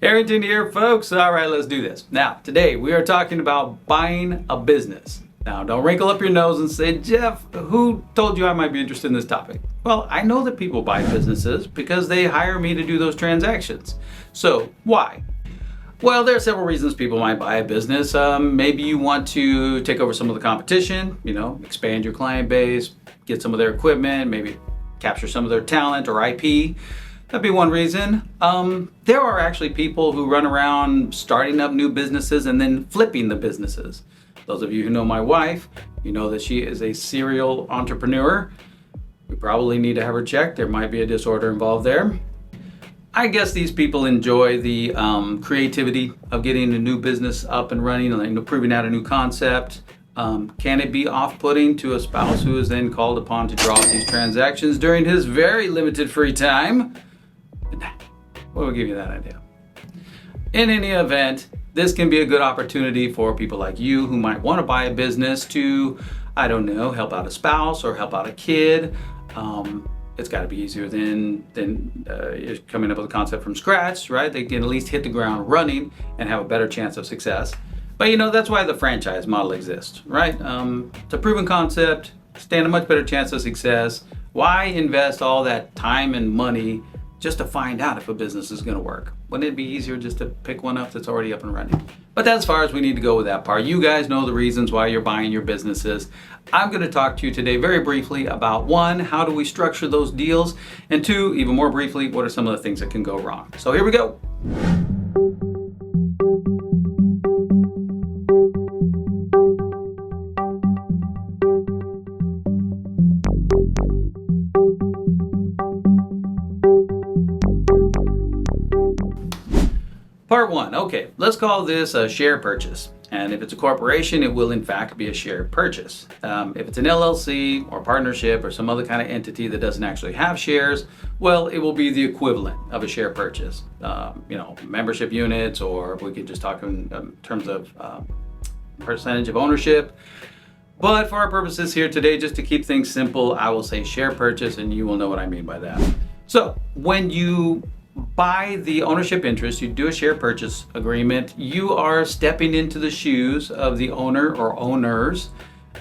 Harrington here, folks. All right, let's do this. Now, today we are talking about buying a business. Now, don't wrinkle up your nose and say, Jeff, who told you I might be interested in this topic? Well, I know that people buy businesses because they hire me to do those transactions. So, why? Well, there are several reasons people might buy a business. Maybe you want to take over some of the competition, expand your client base, get some of their equipment, maybe capture some of their talent or IP. That'd be one reason. There are actually people who run around starting up new businesses and then flipping the businesses. Those of you who know my wife, you know that she is a serial entrepreneur. We probably need to have her checked. There might be a disorder involved there. I guess these people enjoy the creativity of getting a new business up and running and proving out a new concept. Can it be off-putting to a spouse who is then called upon to draw up these transactions during his very limited free time? We'll give you that idea. In any event, this can be a good opportunity for people like you who might want to buy a business to, help out a spouse or help out a kid. It's got to be easier than coming up with a concept from scratch, right? They can at least hit the ground running and have a better chance of success. But that's why the franchise model exists, right? It's a proven concept, stand a much better chance of success. Why invest all that time and money just to find out if a business is going to work? Wouldn't it be easier just to pick one up that's already up and running? But that's as far as we need to go with that part. You guys know the reasons why you're buying your businesses. I'm going to talk to you today very briefly about one, how do we structure those deals? And two, even more briefly, what are some of the things that can go wrong? So here we go. Part one, okay, let's call this a share purchase. And if it's a corporation, it will in fact be a share purchase. If it's an LLC or partnership or some other kind of entity that doesn't actually have shares, well, it will be the equivalent of a share purchase. Membership units, or we could just talk in terms of percentage of ownership. But for our purposes here today, just to keep things simple, I will say share purchase, and you will know what I mean by that. So when you buy the ownership interest, you do a share purchase agreement, you are stepping into the shoes of the owner or owners,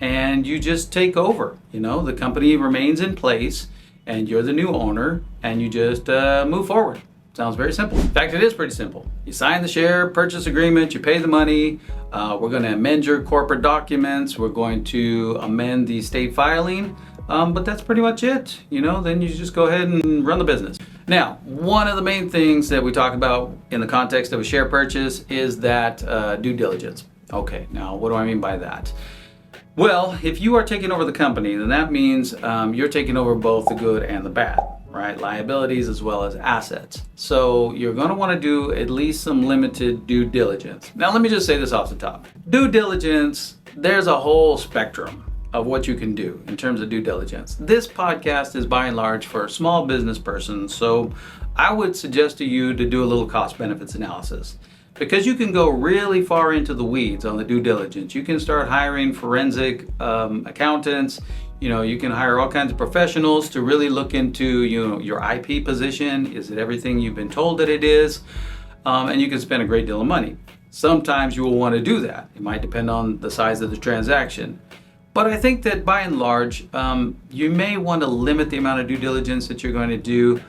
and you just take over. The company remains in place and you're the new owner, and you just move forward. Sounds very simple. In fact, it is pretty simple. You sign the share purchase agreement, you pay the money, we're going to amend your corporate documents, we're going to amend the state filing, but that's pretty much it. Then you just go ahead and run the business. Now, one of the main things that we talk about in the context of a share purchase is that due diligence. Okay, now what do I mean by that? Well, if you are taking over the company, then that means you're taking over both the good and the bad, right? Liabilities as well as assets. So you're going to want to do at least some limited due diligence. Now, let me just say this off the top. Due diligence, there's a whole spectrum of what you can do in terms of due diligence. This podcast is by and large for small business persons, so I would suggest to you to do a little cost benefits analysis, because you can go really far into the weeds on the due diligence. You can start hiring forensic accountants. You can hire all kinds of professionals to really look into your IP position. Is it everything you've been told that it is? And you can spend a great deal of money. Sometimes you will want to do that. It might depend on the size of the transaction. But I think that by and large, you may want to limit the amount of due diligence that you're going to do,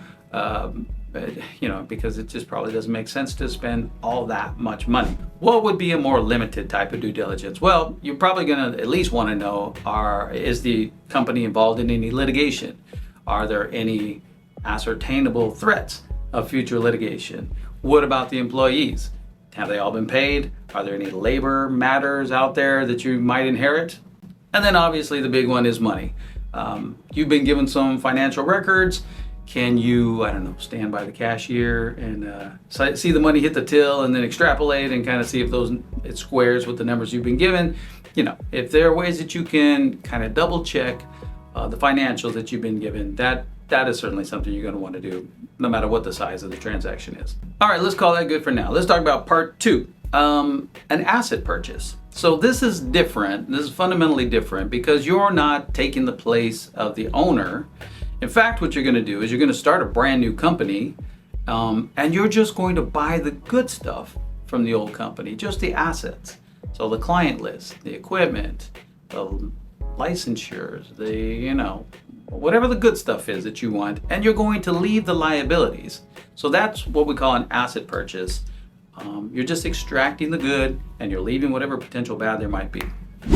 because it just probably doesn't make sense to spend all that much money. What would be a more limited type of due diligence? Well, you're probably going to at least want to know, is the company involved in any litigation? Are there any ascertainable threats of future litigation? What about the employees? Have they all been paid? Are there any labor matters out there that you might inherit? And then obviously the big one is money. You've been given some financial records. Can you, stand by the cashier and see the money hit the till and then extrapolate and kind of see if it squares with the numbers you've been given? If there are ways that you can kind of double check the financials that you've been given, that is certainly something you're going to want to do no matter what the size of the transaction is. All right, let's call that good for now. Let's talk about part two, an asset purchase. So this is different. This is fundamentally different because you're not taking the place of the owner. In fact, what you're going to do is you're going to start a brand new company and you're just going to buy the good stuff from the old company, just the assets. So the client list, the equipment, the licensures, whatever the good stuff is that you want, and you're going to leave the liabilities. So that's what we call an asset purchase. You're just extracting the good and you're leaving whatever potential bad there might be.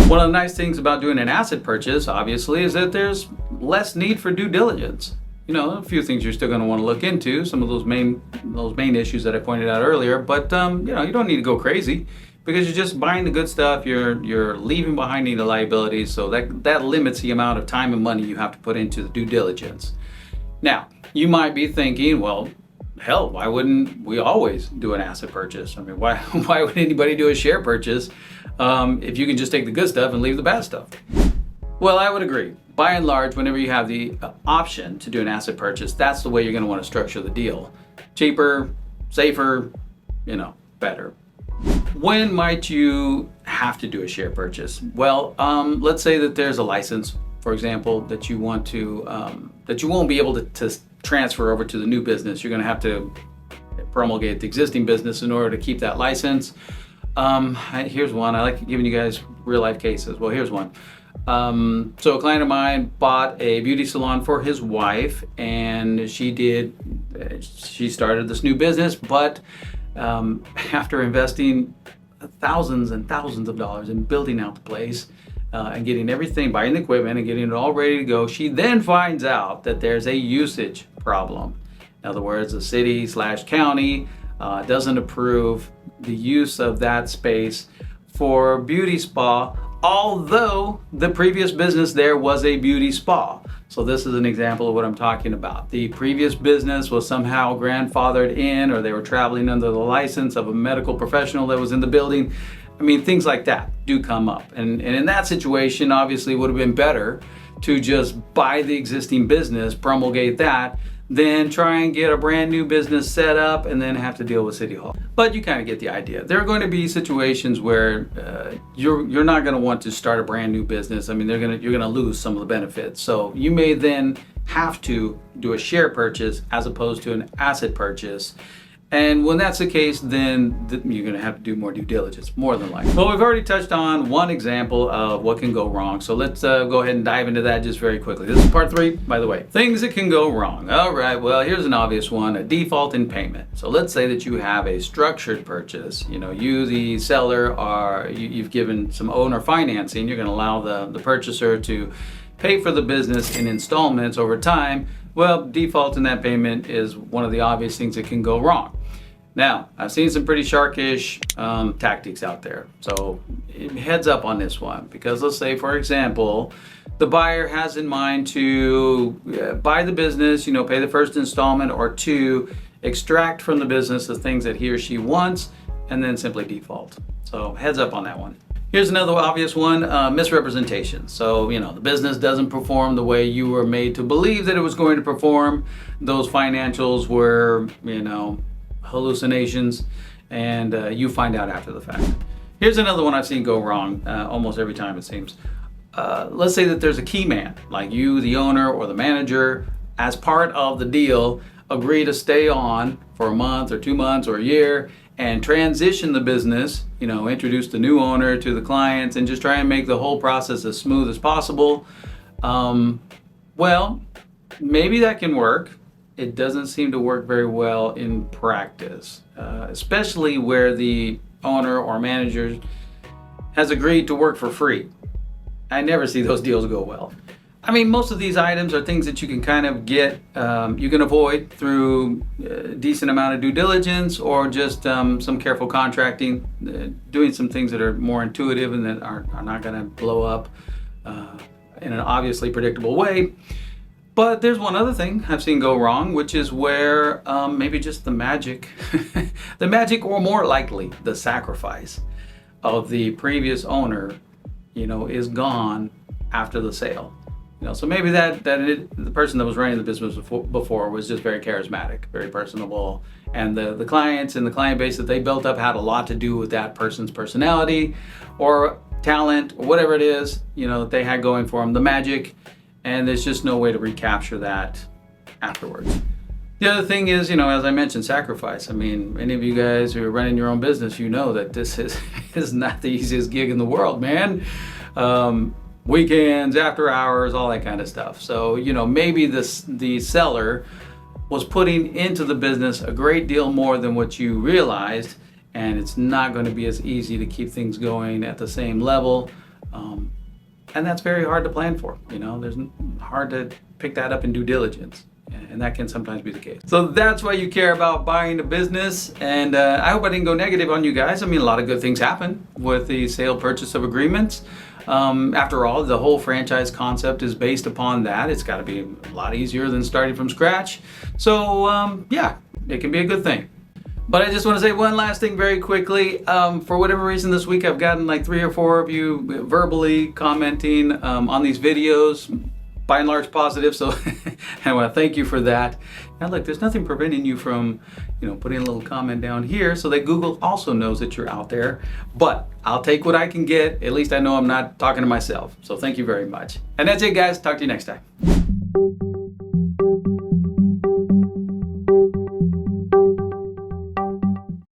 One of the nice things about doing an asset purchase, obviously, is that there's less need for due diligence. A few things you're still going to want to look into, some of those main issues that I pointed out earlier, but you don't need to go crazy because you're just buying the good stuff, you're leaving behind the liabilities, so that limits the amount of time and money you have to put into the due diligence. Now, you might be thinking, well, hell, why wouldn't we always do an asset purchase? I mean, why would anybody do a share purchase if you can just take the good stuff and leave the bad stuff? Well, I would agree. By and large, whenever you have the option to do an asset purchase, that's the way you're going to want to structure the deal. Cheaper, safer, better. When might you have to do a share purchase? Well, let's say that there's a license, for example, that you want to, that you won't be able to transfer over to the new business. You're going to have to promulgate the existing business in order to keep that license. Here's one. I like giving you guys real life cases. Well, here's one. So a client of mine bought a beauty salon for his wife, and she started this new business, but after investing thousands and thousands of dollars in building out the place and getting everything, buying the equipment and getting it all ready to go, she then finds out that there's a usage problem. In other words, the city/county doesn't approve the use of that space for beauty spa, although the previous business there was a beauty spa. So this is an example of what I'm talking about. The previous business was somehow grandfathered in, or they were traveling under the license of a medical professional that was in the building. I mean, things like that do come up. And in that situation, obviously it would have been better to just buy the existing business, promulgate that, then try and get a brand new business set up and then have to deal with City Hall. But you kind of get the idea. There are going to be situations where you're not going to want to start a brand new business. I mean, you're going to lose some of the benefits. So you may then have to do a share purchase as opposed to an asset purchase. And when that's the case, then you're going to have to do more due diligence, more than likely. Well, we've already touched on one example of what can go wrong. So let's go ahead and dive into that just very quickly. This is part 3, by the way. Things that can go wrong. All right, well, here's an obvious one, a default in payment. So let's say that you have a structured purchase. You, the seller, you've given some owner financing. You're going to allow the purchaser to pay for the business in installments over time. Well, default in that payment is one of the obvious things that can go wrong. Now, I've seen some pretty sharkish tactics out there. So heads up on this one, because let's say, for example, the buyer has in mind to buy the business, pay the first installment, or 2, extract from the business the things that he or she wants, and then simply default. So heads up on that one. Here's another obvious one, misrepresentation. So, the business doesn't perform the way you were made to believe that it was going to perform. Those financials were, hallucinations, and you find out after the fact. Here's another one I've seen go wrong almost every time, it seems. Let's say that there's a key man, like you, the owner, or the manager, as part of the deal, agree to stay on for a month or 2 months or a year and transition the business, introduce the new owner to the clients and just try and make the whole process as smooth as possible. Well, maybe that can work. It doesn't seem to work very well in practice, especially where the owner or manager has agreed to work for free. I never see those deals go well. I mean, most of these items are things that you can kind of get, you can avoid through a decent amount of due diligence or just some careful contracting, doing some things that are more intuitive and that are not going to blow up in an obviously predictable way. But there's one other thing I've seen go wrong, which is where maybe just the magic, or more likely the sacrifice of the previous owner, is gone after the sale. So maybe the person that was running the business before was just very charismatic, very personable, and the clients and the client base that they built up had a lot to do with that person's personality or talent or whatever it is, that they had going for them, the magic, and there's just no way to recapture that afterwards. The other thing is, as I mentioned, sacrifice. I mean, any of you guys who are running your own business, you know that this is not the easiest gig in the world, man. Weekends, after hours, all that kind of stuff. So, maybe the seller was putting into the business a great deal more than what you realized, and it's not going to be as easy to keep things going at the same level. And that's very hard to plan for. There's hard to pick that up in due diligence. And that can sometimes be the case. So that's why you care about buying a business. And I hope I didn't go negative on you guys. I mean, a lot of good things happen with the sale purchase of agreements. After all, the whole franchise concept is based upon that. It's got to be a lot easier than starting from scratch. So yeah, it can be a good thing. But I just want to say one last thing very quickly. For whatever reason this week, I've gotten like 3 or 4 of you verbally commenting on these videos. By and large positive, so I want to thank you for that. Now look, there's nothing preventing you from, putting a little comment down here so that Google also knows that you're out there. But I'll take what I can get. At least I know I'm not talking to myself. So thank you very much. And that's it, guys. Talk to you next time.